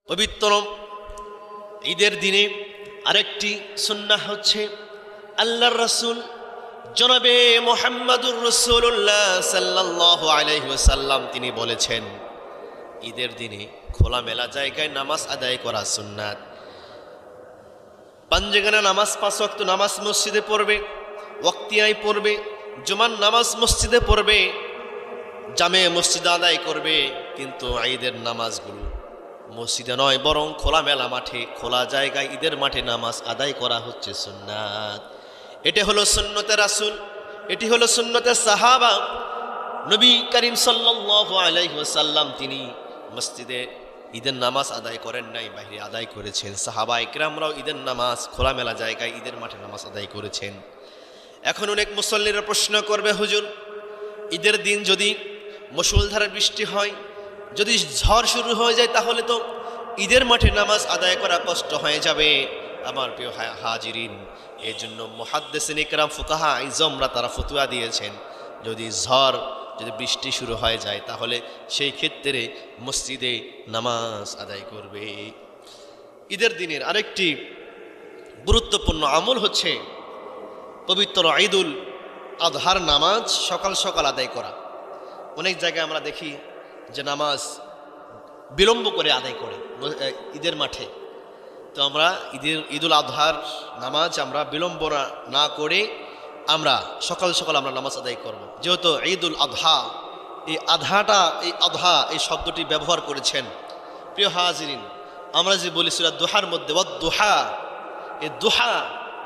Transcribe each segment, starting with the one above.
পবিত্র ঈদের দিনে আরেকটি সুন্নাহ হচ্ছে আল্লাহর রাসূল জনাবে মুহাম্মদুর রাসূলুল্লাহ সাল্লাল্লাহু আলাইহি ওয়াসাল্লাম তিনি বলেছেন, ঈদের দিনে খোলামেলা জায়গায় নামাজ আদায় করা সুন্নাত। পাঞ্জেগানা নামাজ, 5 ওয়াক্ত নামাজ মসজিদে পড়বে, ওয়াক্তিয়ায় পড়বে, জুমার নামাজ মসজিদে পড়বে, জামে মসজিদে আদায় করবে, কিন্তু ঈদের নামাজগুলো মসজিদে নয় বরং খোলামেলা মাঠে, খোলা জায়গায় ঈদের মাঠে নামাজ আদায় করা হচ্ছে সুন্নাত। এটা হলো সুন্নতে রাসূল, এটি হলো সুন্নতে সাহাবা। নবী করিম সাল্লাল্লাহু আলাইহি ওয়াসাল্লাম তিনি মসজিদে ঈদের নামাজ আদায় করেন নাই, বাইরে আদায় করেছেন। সাহাবা ইকরামরাও ঈদের নামাজ খোলামেলা জায়গায় ঈদের মাঠে নামাজ আদায় করেছেন। এখন অনেক মুসল্লিরা প্রশ্ন করবে, হুজুর ঈদের দিন যদি মুষলধারে বৃষ্টি হয়, যদি ঝড় শুরু হয়ে যায়, তাহলে তো ঈদের মাঠে নামাজ আদায় করা কষ্ট হয়ে যাবে। আমার প্রিয় হাজিরিন, এই জন্য মুহাদ্দিসিন ইকরাম ফুকাহা ইজমরা তারা ফতোয়া দিয়েছেন, যদি বৃষ্টি শুরু হয়ে যায় তাহলে সেই ক্ষেত্রে মসজিদে নামাজ আদায় করবে। ঈদের দিনের আরেকটি গুরুত্বপূর্ণ আমল হচ্ছে পবিত্র ঈদুল আজহার নামাজ সকাল সকাল আদায় করা। অনেক জায়গায় আমরা দেখি যে নামাজ বিলম্ব করে আদায় করে ঈদের মাঠে। তো আমরা ঈদুল আজহার নামাজ আমরা বিলম্ব না করে আমরা সকাল সকাল আমরা নামাজ আদায় করব। যেহেতু ঈদুল আজহা, এই আধহা এই শব্দটি ব্যবহার করেছেন। প্রিয় হাজিরিন, আমরা যে বলি সূরা দুহার মধ্যে ওয়াদ-দুহা, এই দুহা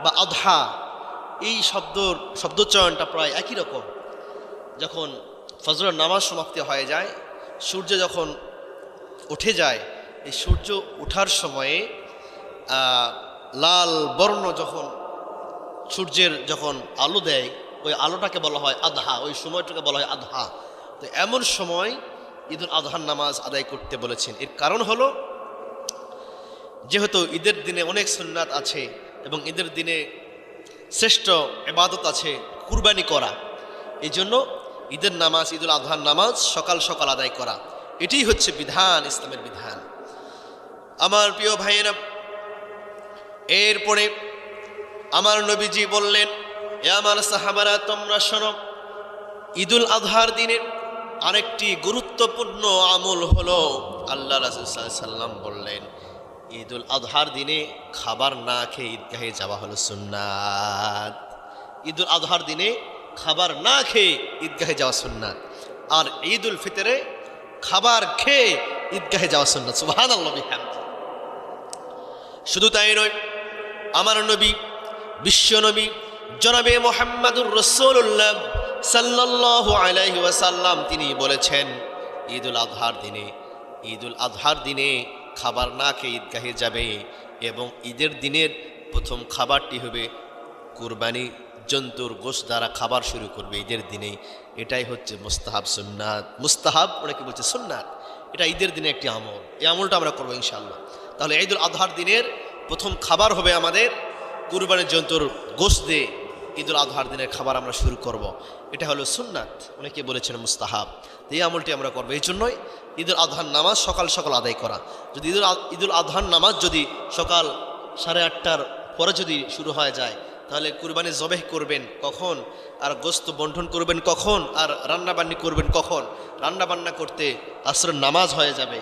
বা আধহা এই শব্দচয়নটা প্রায় একই রকম। যখন ফজরের নামাজ সমাপ্তি হয়ে যায়, সূর্য যখন উঠে যায়, এই সূর্য ওঠার সময়ে লাল বর্ণ যখন সূর্যের যখন আলো দেয়, ওই আলোটাকে বলা হয় আধহা, ওই সময়টাকে বলা হয় আধহা। তো এমন সময় ঈদুল আজহার নামাজ আদায় করতে বলেছেন। এর কারণ হলো, যেহেতু ঈদের দিনে অনেক সুন্নাত আছে এবং ঈদের দিনে শ্রেষ্ঠ ইবাদত আছে কুরবানি করা, এই জন্য ঈদের নামাজ, ঈদুল আজহার নামাজ সকাল সকাল আদায় করা, এটাই হচ্ছে বিধান, ইসলামের বিধান। আমার প্রিয় ভাইয়েরা, এরপরে আমার নবীজি বললেন, এ আমার সাহাবারা তোমরা শোনো, ঈদুল আজহার দিনের আরেকটি গুরুত্বপূর্ণ আমল হলো, আল্লাহ রাসূল সাল্লাল্লাহু আলাইহি সাল্লাম বললেন, ঈদুল আজহার দিনে খাবার না খেয়ে ঈদগাহে যাওয়া হলো সুন্নাত। ঈদুল আজহার দিনে খাবার না খেয়ে ঈদগাহে যাওয়া সুন্নাত, আর ঈদুল ফিতরে খাবার খেয়ে ঈদগাহে যাওয়া সুন্নাত। সুবহানাল্লাহ বিহামদিহি। শুধু তাই নয়, আমার নবী, বিশ্ব নবী জনাবে মুহাম্মদুর রাসূলুল্লাহ সাল্লাল্লাহু আলাইহি ওয়াসাল্লাম তিনি বলেছেন, ঈদুল আজহার দিনে খাবার না খেয়ে ঈদগাহে যাবে এবং ঈদের দিনের প্রথম খাবারটি হবে কুরবানি জন্তুর গোশত দ্বারা খাবার শুরু করবে ঈদের দিনে। এটাই হচ্ছে মুস্তাহাব সুন্নাত। মুস্তাহাব অনেকে বলছে সুন্নাত, এটা ঈদের দিনে একটি আমল। এই আমলটা আমরা করবো ইনশাআল্লাহ। তাহলে ঈদুল আজহার দিনের প্রথম খাবার হবে আমাদের কুরবানির জন্তুর গোশত দিয়ে ঈদুল আজহার দিনের খাবার আমরা শুরু করব। এটা হলো সুন্নাত, অনেকে বলেছেন মুস্তাহাব। এই আমলটি আমরা করবো। এই জন্যই ঈদুল আজহার নামাজ সকাল সকাল আদায় করা। যদি ঈদুল আজহার নামাজ যদি সকাল 8:30টার পরে যদি শুরু হয়ে যায়, তাহলে কুরবানি জবেহ করবেন কখন, আর গোশত বন্টন করবেন কখন, আর রান্নাবান্নি করবেন কখন? রান্নাবান্না করতে আসরের নামাজ হয়ে যাবে।